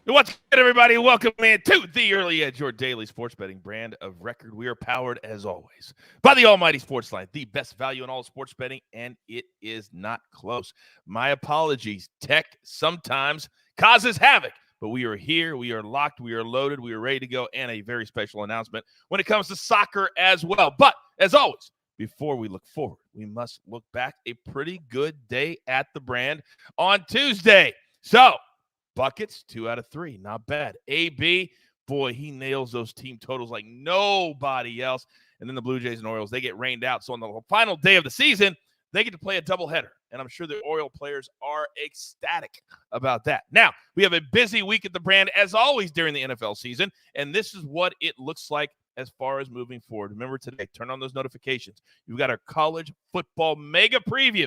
What's good, everybody? Welcome in to The Early Edge, your daily sports betting brand of record. We are powered, as always, by the almighty SportsLine, the best value in all sports betting, and it is not close. My apologies. Tech sometimes causes havoc, but we are here. We are locked. We are loaded. We are ready to go, and a very special announcement when it comes to soccer as well. But, as always, before we look forward, we must look back. A pretty good day at the brand on Tuesday. So, buckets, 2 out of 3. Not bad. AB, boy, he nails those team totals like nobody else. And then the Blue Jays and Orioles, they get rained out. So on the final day of the season, they get to play a doubleheader. And I'm sure the Oriole players are ecstatic about that. Now, we have a busy week at the brand, as always, during the NFL season. And this is what it looks like as far as moving forward. Remember today, turn on those notifications. You've got our college football mega preview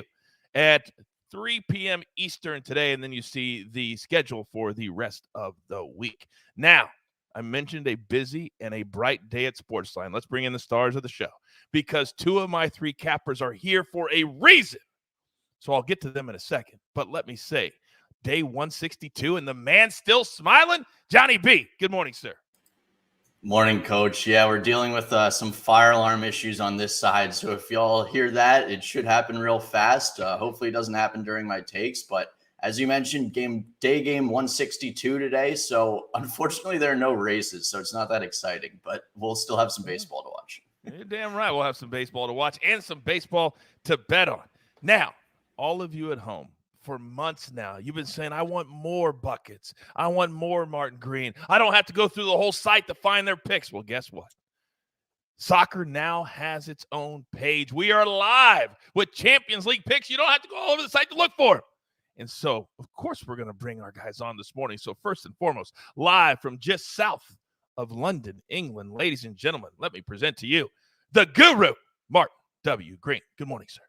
at 3 p.m. Eastern today, and then you see the schedule for the rest of the week. Now, I mentioned a busy and a bright day at SportsLine. Let's bring in the stars of the show because 2 of my 3 cappers are here for a reason. So I'll get to them in a second. But let me say, day 162, and the man still smiling, Johnny B. Good morning, sir. Morning, Coach. Yeah, we're dealing with some fire alarm issues on this side. So if y'all hear that, it should happen real fast. Hopefully it doesn't happen during my takes. But as you mentioned, day game 162 today. So unfortunately, there are no races. So it's not that exciting. But we'll still have some baseball to watch. You're damn right. We'll have some baseball to watch and some baseball to bet on. Now, all of you at home, for months now, you've been saying, I want more buckets. I want more Martin Green. I don't have to go through the whole site to find their picks. Well, guess what? Soccer now has its own page. We are live with Champions League picks. You don't have to go all over the site to look for them. And so, of course, we're going to bring our guys on this morning. So first and foremost, live from just south of London, England, ladies and gentlemen, let me present to you the guru, Martin W. Green. Good morning, sir.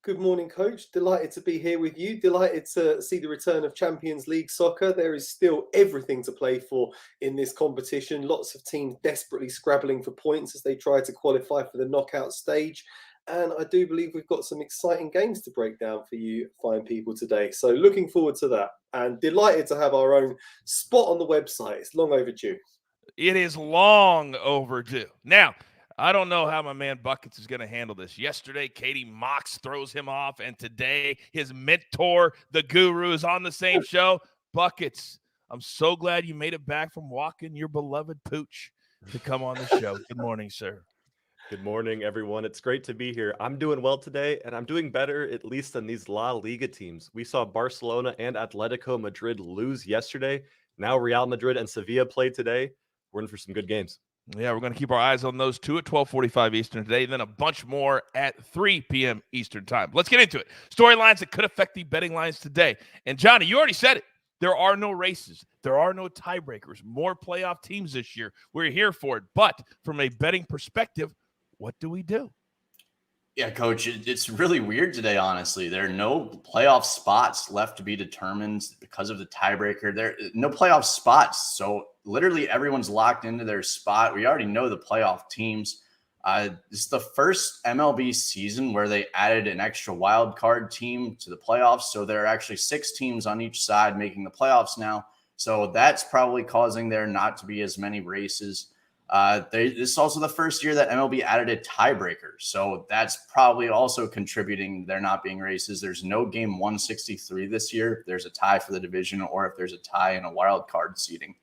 Good morning, Coach. Delighted to be here with you. Delighted to see the return of Champions League soccer. There is still everything to play for in this competition. Lots of teams desperately scrabbling for points as they try to qualify for the knockout stage. And I do believe we've got some exciting games to break down for you fine people today. So looking forward to that. And delighted to have our own spot on the website. It's long overdue. It is long overdue. Now, I don't know how my man Buckets is going to handle this. Yesterday, Katie Mox throws him off, and today his mentor, the guru, is on the same show. Buckets, I'm so glad you made it back from walking your beloved pooch to come on the show. Good morning, sir. Good morning, everyone. It's great to be here. I'm doing well today, and I'm doing better, at least than these La Liga teams. We saw Barcelona and Atletico Madrid lose yesterday. Now Real Madrid and Sevilla play today. We're in for some good games. Yeah, we're going to keep our eyes on those 2 at 12:45 Eastern today, then a bunch more at 3 p.m. Eastern time. Let's get into it. Storylines that could affect the betting lines today. And, Johnny, you already said it. There are no races. There are no tiebreakers. More playoff teams this year. We're here for it. But from a betting perspective, what do we do? Yeah, Coach, it's really weird today, honestly. There are no playoff spots left to be determined because of the tiebreaker. There are no playoff spots. So literally everyone's locked into their spot. We already know the playoff teams. This is the first MLB season where they added an extra wild card team to the playoffs. So there are actually 6 teams on each side making the playoffs now. So that's probably causing there not to be as many races. This is also the first year that MLB added a tiebreaker. So that's probably also contributing there not being races. There's no game 163 this year. If there's a tie for the division or if there's a tie in a wild card seeding.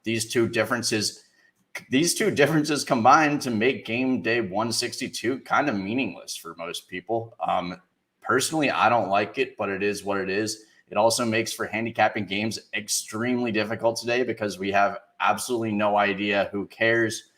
These two differences combined to make game day 162 kind of meaningless for most people. Personally, I don't like it, but it is what it is. It also makes for handicapping games extremely difficult today because we have absolutely no idea who cares.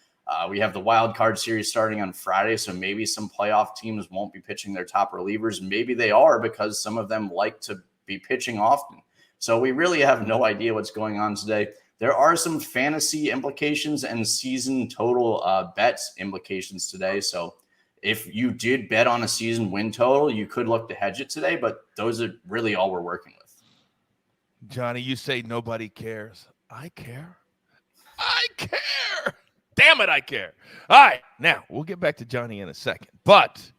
We have the wild card series starting on Friday, so maybe some playoff teams won't be pitching their top relievers. Maybe they are because some of them like to be pitching often. So we really have no idea what's going on today. There are some fantasy implications and season total bets implications today. So if you did bet on a season win total, you could look to hedge it today, but those are really all we're working with. Johnny, you say nobody cares. I care. I care. Damn it, I care. All right, now we'll get back to Johnny in a second. But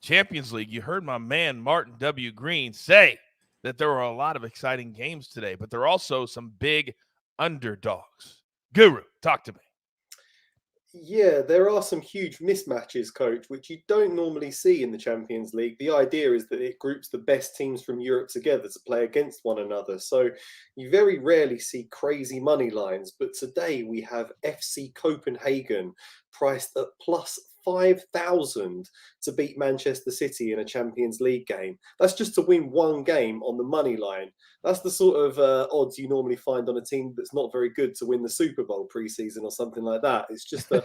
Champions League, you heard my man Martin W. Green say that there are a lot of exciting games today, but there are also some big underdogs. Guru, talk to me. Yeah, there are some huge mismatches, Coach, which you don't normally see in the Champions League. The idea is that it groups the best teams from Europe together to play against one another. So you very rarely see crazy money lines. But today we have FC Copenhagen priced at plus 5,000 to beat Manchester City in a Champions League game. That's just to win one game on the money line. That's the sort of odds you normally find on a team that's not very good to win the Super Bowl preseason or something like that. It's just a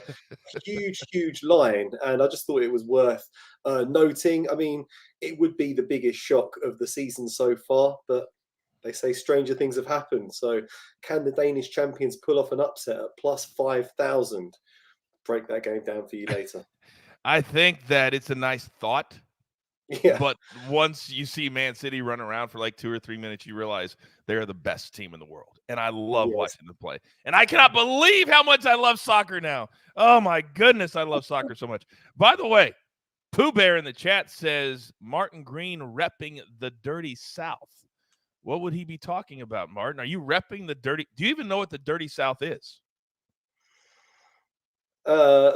huge line. And I just thought it was worth noting. I mean, it would be the biggest shock of the season so far, but they say stranger things have happened. So can the Danish champions pull off an upset at plus 5,000? Break that game down for you later. I think that it's a nice thought. Yeah. But once you see Man City run around for like 2 or 3 minutes, you realize they're the best team in the world. And I love watching them play. And I cannot believe how much I love soccer now. Oh, my goodness, I love soccer so much. By the way, Pooh Bear in the chat says Martin Green repping the Dirty South. What would he be talking about, Martin? Are you repping the dirty? Do you even know what the Dirty South is? I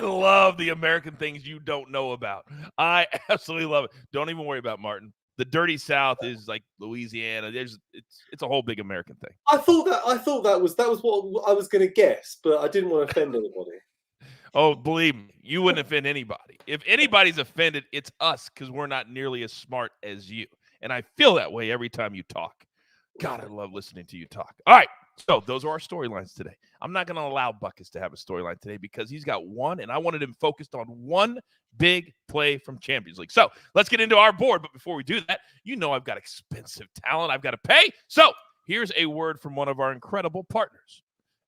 love the American things you don't know about. I absolutely love it. Don't even worry about Martin. The Dirty South is like Louisiana. It's a whole big American thing. I thought that was what I was going to guess, but I didn't want to offend anybody. Oh, believe me, you wouldn't offend anybody. If anybody's offended, it's us because we're not nearly as smart as you. And I feel that way every time you talk. God, I love listening to you talk. All right, so those are our storylines today. I'm not going to allow Buckets to have a storyline today because he's got one, and I wanted him focused on one big play from Champions League. So let's get into our board. But before we do that, you know I've got expensive talent I've got to pay. So here's a word from one of our incredible partners.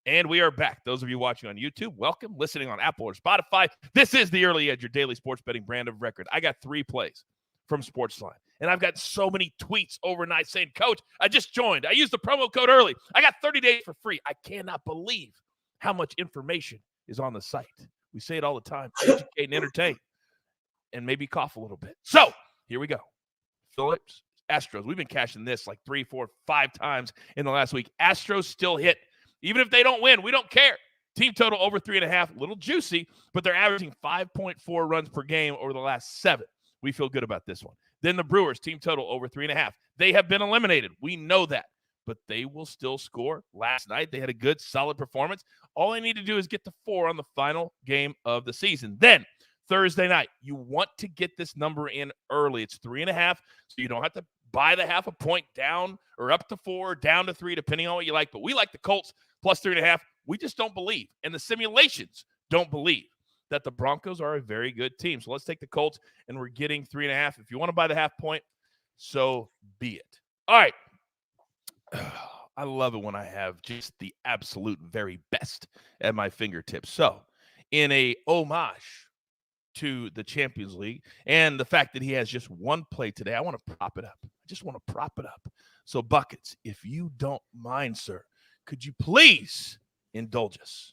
And we are back. Those of you watching on YouTube, welcome. Listening on Apple or Spotify, this is The Early Edge, your daily sports betting brand of record. I got 3 plays from SportsLine. And I've got so many tweets overnight saying, Coach, I just joined. I used the promo code early. I got 30 days for free. I cannot believe how much information is on the site. We say it all the time. Educate and entertain. And maybe cough a little bit. So here we go. Phillips, Astros. We've been cashing this like 3, 4, 5 times in the last week. Astros still hit. Even if they don't win, we don't care. Team total over 3.5. Little juicy, but they're averaging 5.4 runs per game over the last 7. We feel good about this one. Then the Brewers, team total over 3.5. They have been eliminated. We know that. But they will still score. Last night, they had a good, solid performance. All they need to do is get to 4 on the final game of the season. Then, Thursday night, you want to get this number in early. It's 3.5, so you don't have to buy the half a point down or up to 4, down to 3, depending on what you like. But we like the Colts plus 3.5. We just don't believe. And the simulations don't believe that the Broncos are a very good team. So let's take the Colts, and we're getting 3.5. If you want to buy the half point, so be it. All right. I love it when I have just the absolute very best at my fingertips. So in a homage to the Champions League and the fact that he has just one play today, I want to prop it up. I just want to prop it up. So Buckets, if you don't mind, sir, could you please indulge us?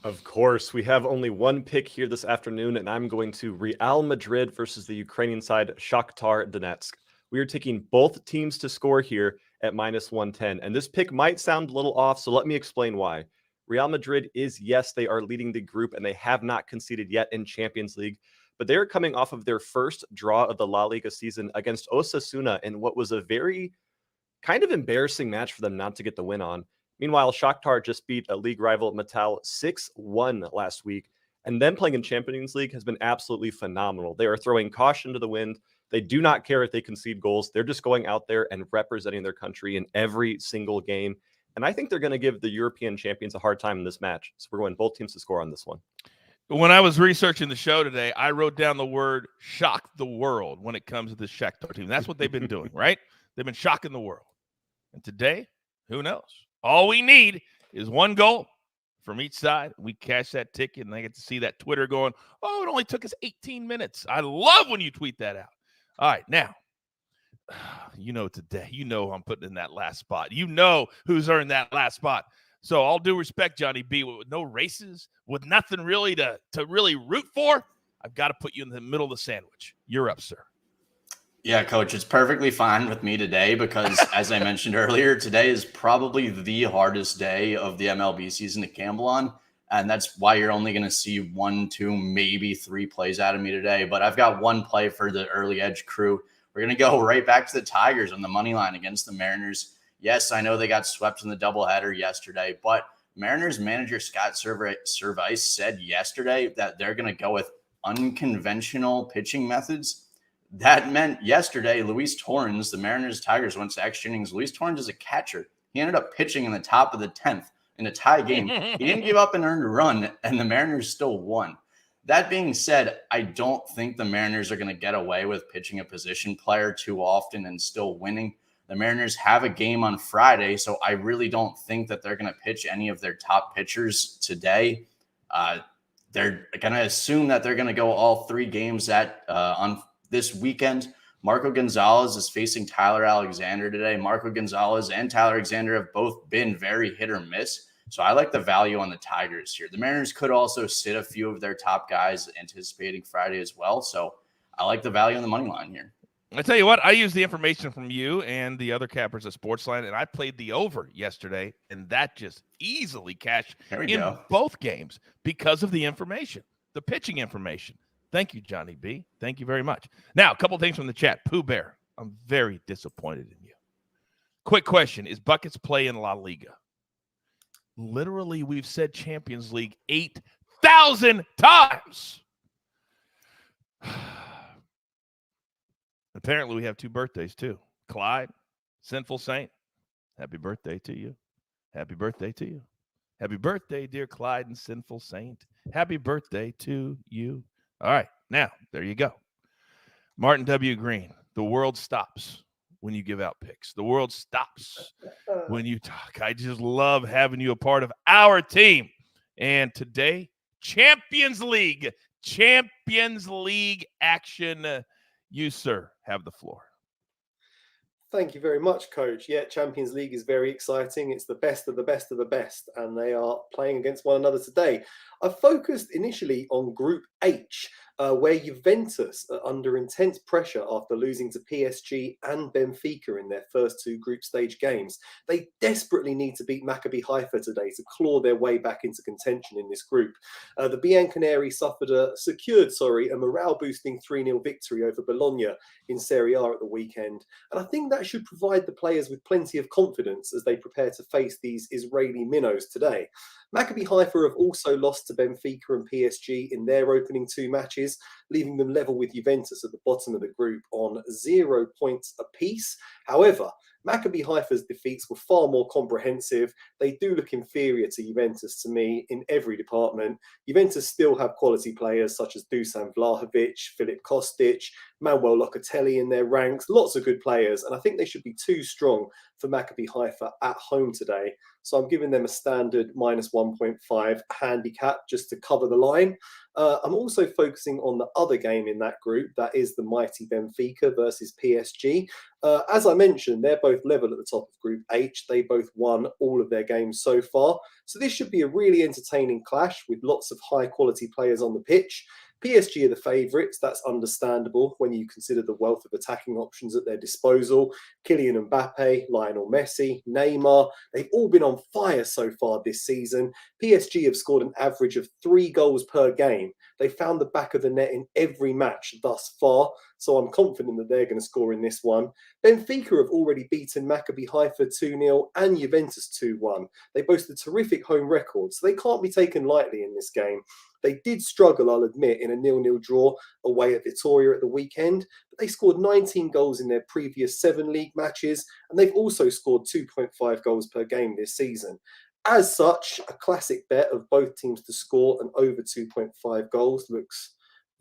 Of course, we have only one pick here this afternoon, and I'm going to Real Madrid versus the Ukrainian side, Shakhtar Donetsk. We are taking both teams to score here at minus 110, and this pick might sound a little off, so let me explain why. Real Madrid is, yes, they are leading the group, and they have not conceded yet in Champions League, but they are coming off of their first draw of the La Liga season against Osasuna in what was a very kind of embarrassing match for them not to get the win on. Meanwhile, Shakhtar just beat a league rival Metal 6-1 last week, and them playing in Champions League has been absolutely phenomenal. They are throwing caution to the wind. They do not care if they concede goals. They're just going out there and representing their country in every single game. And I think they're going to give the European champions a hard time in this match. So we're going both teams to score on this one. When I was researching the show today, I wrote down the word shock the world when it comes to the Shakhtar team. That's what they've been doing, right? They've been shocking the world. And today, who knows? All we need is one goal from each side. We cash that ticket, and I get to see that Twitter going, oh, it only took us 18 minutes. I love when you tweet that out. All right, now, you know today, you know I'm putting in that last spot. You know who's earned that last spot. So all due respect, Johnny B, with no races, with nothing really to really root for, I've got to put you in the middle of the sandwich. You're up, sir. Yeah, Coach, it's perfectly fine with me today because, as I mentioned earlier, today is probably the hardest day of the MLB season to gamble on. And that's why you're only going to see 1, 2, maybe 3 plays out of me today. But I've got one play for the early edge crew. We're going to go right back to the Tigers on the money line against the Mariners. Yes, I know they got swept in the doubleheader yesterday, but Mariners manager Scott Servais said yesterday that they're going to go with unconventional pitching methods. That meant yesterday, Luis Torrens, the Mariners-Tigers went to extra innings. Luis Torrens is a catcher. He ended up pitching in the top of the 10th in a tie game. He didn't give up an earned run, and the Mariners still won. That being said, I don't think the Mariners are going to get away with pitching a position player too often and still winning. The Mariners have a game on Friday, so I really don't think that they're going to pitch any of their top pitchers today. They're going to assume that they're going to go all 3 games on this weekend. Marco Gonzalez is facing Tyler Alexander today. Marco Gonzalez and Tyler Alexander have both been very hit or miss. So I like the value on the Tigers here. The Mariners could also sit a few of their top guys anticipating Friday as well. So I like the value on the money line here. I tell you what, I used the information from you and the other cappers at SportsLine, and I played the over yesterday, and that just easily cashed in both games because of the information, the pitching information. Thank you, Johnny B. Thank you very much. Now, a couple things from the chat. Pooh Bear, I'm very disappointed in you. Quick question. Is Buckets play in La Liga? Literally, we've said Champions League 8,000 times. Apparently, we have 2 birthdays, too. Clyde, Sinful Saint, happy birthday to you. Happy birthday to you. Happy birthday, dear Clyde and Sinful Saint. Happy birthday to you. All right, now, there you go. Martin W. Green, the world stops when you give out picks. The world stops when you talk. I just love having you a part of our team. And today, Champions League action. You, sir, have the floor. Thank you very much, Coach. Yeah, Champions League is very exciting. It's the best of the best of the best, and they are playing against one another today. I focused initially on Group H, where Juventus are under intense pressure after losing to PSG and Benfica in their first 2 group stage games. They desperately need to beat Maccabi Haifa today to claw their way back into contention in this group. The Bianconeri secured a morale-boosting 3-0 victory over Bologna in Serie A at the weekend, and I think that should provide the players with plenty of confidence as they prepare to face these Israeli minnows today. Maccabi Haifa have also lost to Benfica and PSG in their opening 2 matches, leaving them level with Juventus at the bottom of the group on 0 points apiece. However, Maccabi Haifa's defeats were far more comprehensive. They do look inferior to Juventus to me in every department. Juventus still have quality players such as Dusan Vlahovic, Filip Kostic, Manuel Locatelli in their ranks. Lots of good players, and I think they should be too strong for Maccabi Haifa at home today. So I'm giving them a standard minus 1.5 handicap just to cover the line. I'm also focusing on the other game in that group, that is the mighty Benfica versus PSG. As I mentioned, they're both level at the top of Group H. They both won all of their games so far. So this should be a really entertaining clash with lots of high-quality players on the pitch. PSG are the favourites. That's understandable when you consider the wealth of attacking options at their disposal. Kylian Mbappe, Lionel Messi, Neymar, they've all been on fire so far this season. PSG have scored an average of 3 goals per game. They found the back of the net in every match thus far, so I'm confident that they're going to score in this one. Benfica have already beaten Maccabi Haifa 2-0 and Juventus 2-1. They boast a terrific home record, so they can't be taken lightly in this game. They did struggle, I'll admit, in a 0-0 draw away at Vitoria at the weekend, but they scored 19 goals in their previous 7 league matches, and they've also scored 2.5 goals per game this season. As such, a classic bet of both teams to score an over 2.5 goals looks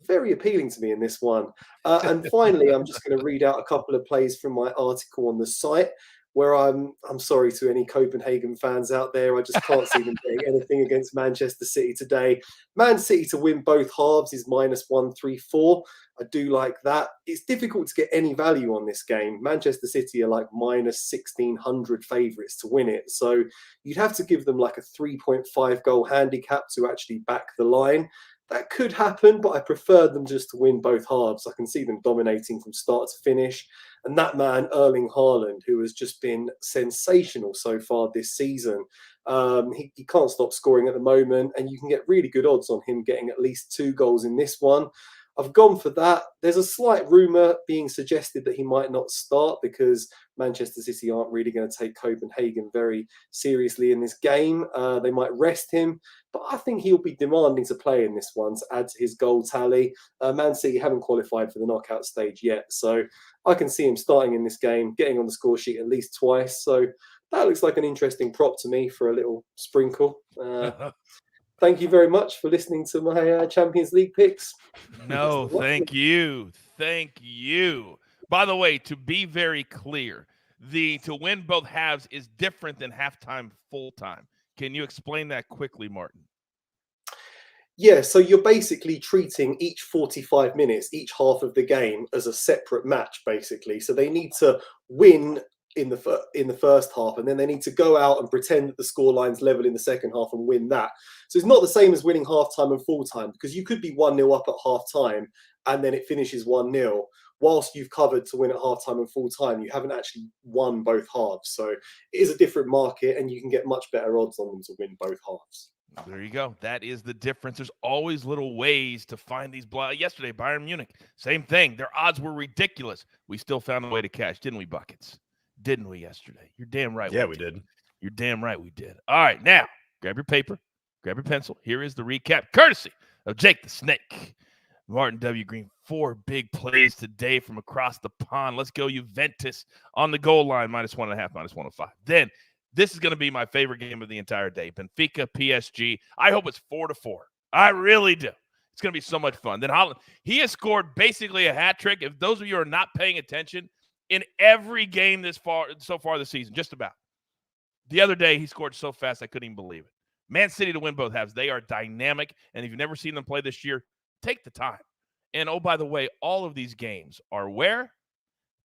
very appealing to me in this one. And finally, I'm just going to read out a couple of plays from my article on the site, where I'm sorry to any Copenhagen fans out there. I just can't see them doing anything against Manchester City today. Man City to win both halves is minus 134. I do like that. It's difficult to get any value on this game. Manchester City are like minus 1,600 favourites to win it. So you'd have to give them like a 3.5 goal handicap to actually back the line. That could happen, but I prefer them just to win both halves. I can see them dominating from start to finish. And that man, Erling Haaland, who has just been sensational so far this season, he can't stop scoring at the moment, and you can get really good odds on him getting at least 2 goals in this one. I've gone for that. There's a slight rumour being suggested that he might not start because Manchester City aren't really going to take Copenhagen very seriously in this game. They might rest him, but I think he'll be demanding to play in this one to add to his goal tally. Man City haven't qualified for the knockout stage yet, so I can see him starting in this game, getting on the score sheet at least twice. So that looks like an interesting prop to me for a little sprinkle. Thank you very much for listening to my Champions League picks. No, thank you. Thank you. By the way, to be very clear, to win both halves is different than halftime, full time. Can you explain that quickly, Martin? Yeah, so you're basically treating each 45 minutes, each half of the game, as a separate match, basically. So they need to win in the first half, and then they need to go out and pretend that the scoreline's level in the second half and win that. So it's not the same as winning half-time and full-time, because you could be 1-0 up at half-time and then it finishes 1-0. Whilst you've covered to win at half-time and full-time, you haven't actually won both halves. So it is a different market, and you can get much better odds on them to win both halves. There you go. That is the difference. There's always little ways to find these. Yesterday, Bayern Munich, same thing. Their odds were ridiculous. We still found a way to cash, didn't we, Buckets? Didn't we yesterday? You're damn right. Yeah, we did. You're damn right we did. All right, now, grab your paper, grab your pencil. Here is the recap, courtesy of Jake the Snake. Martin W. Green, 4 big plays today from across the pond. Let's go Juventus on the goal line, -1.5, -105. Then, this is going to be my favorite game of the entire day. Benfica, PSG. I hope it's 4-4. I really do. It's going to be so much fun. Then Haaland, he has scored basically a hat trick. If those of you are not paying attention, in every game so far this season, just about. The other day, he scored so fast, I couldn't even believe it. Man City to win both halves. They are dynamic, and if you've never seen them play this year, take the time. And, oh, by the way, all of these games are where?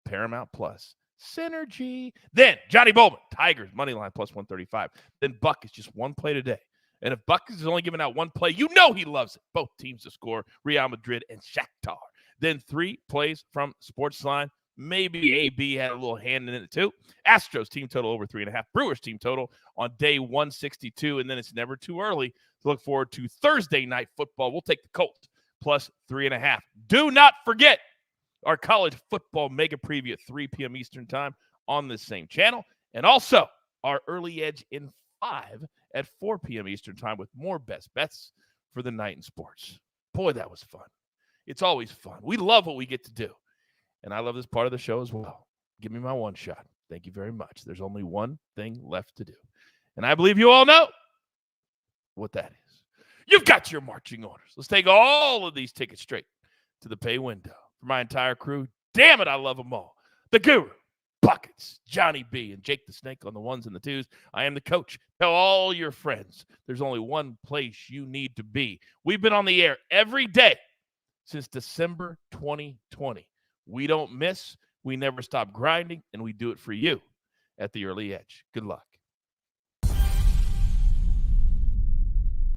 Paramount Plus. Synergy. Then, Johnny Bowman, Tigers, money line +135. Then Buck is just 1 play today. And if Buck is only giving out 1 play, you know he loves it. Both teams to score, Real Madrid and Shakhtar. Then 3 plays from SportsLine. Maybe AB had a little hand in it too. Astros team total over 3.5. Brewers team total on day 162. And then it's never too early to look forward to Thursday night football. We'll take the Colts +3.5. Do not forget our college football mega preview at 3 p.m. Eastern time on this same channel. And also our early edge in 5 at 4 p.m. Eastern time with more best bets for the night in sports. Boy, that was fun. It's always fun. We love what we get to do. And I love this part of the show as well. Give me my one shot. Thank you very much. There's only one thing left to do. And I believe you all know what that is. You've got your marching orders. Let's take all of these tickets straight to the pay window. For my entire crew, damn it, I love them all. The Guru, Buckets, Johnny B, and Jake the Snake on the 1s and the 2s. I am the coach. Tell all your friends there's only one place you need to be. We've been on the air every day since December 2020. We don't miss, we never stop grinding, and we do it for you at the early edge. Good luck.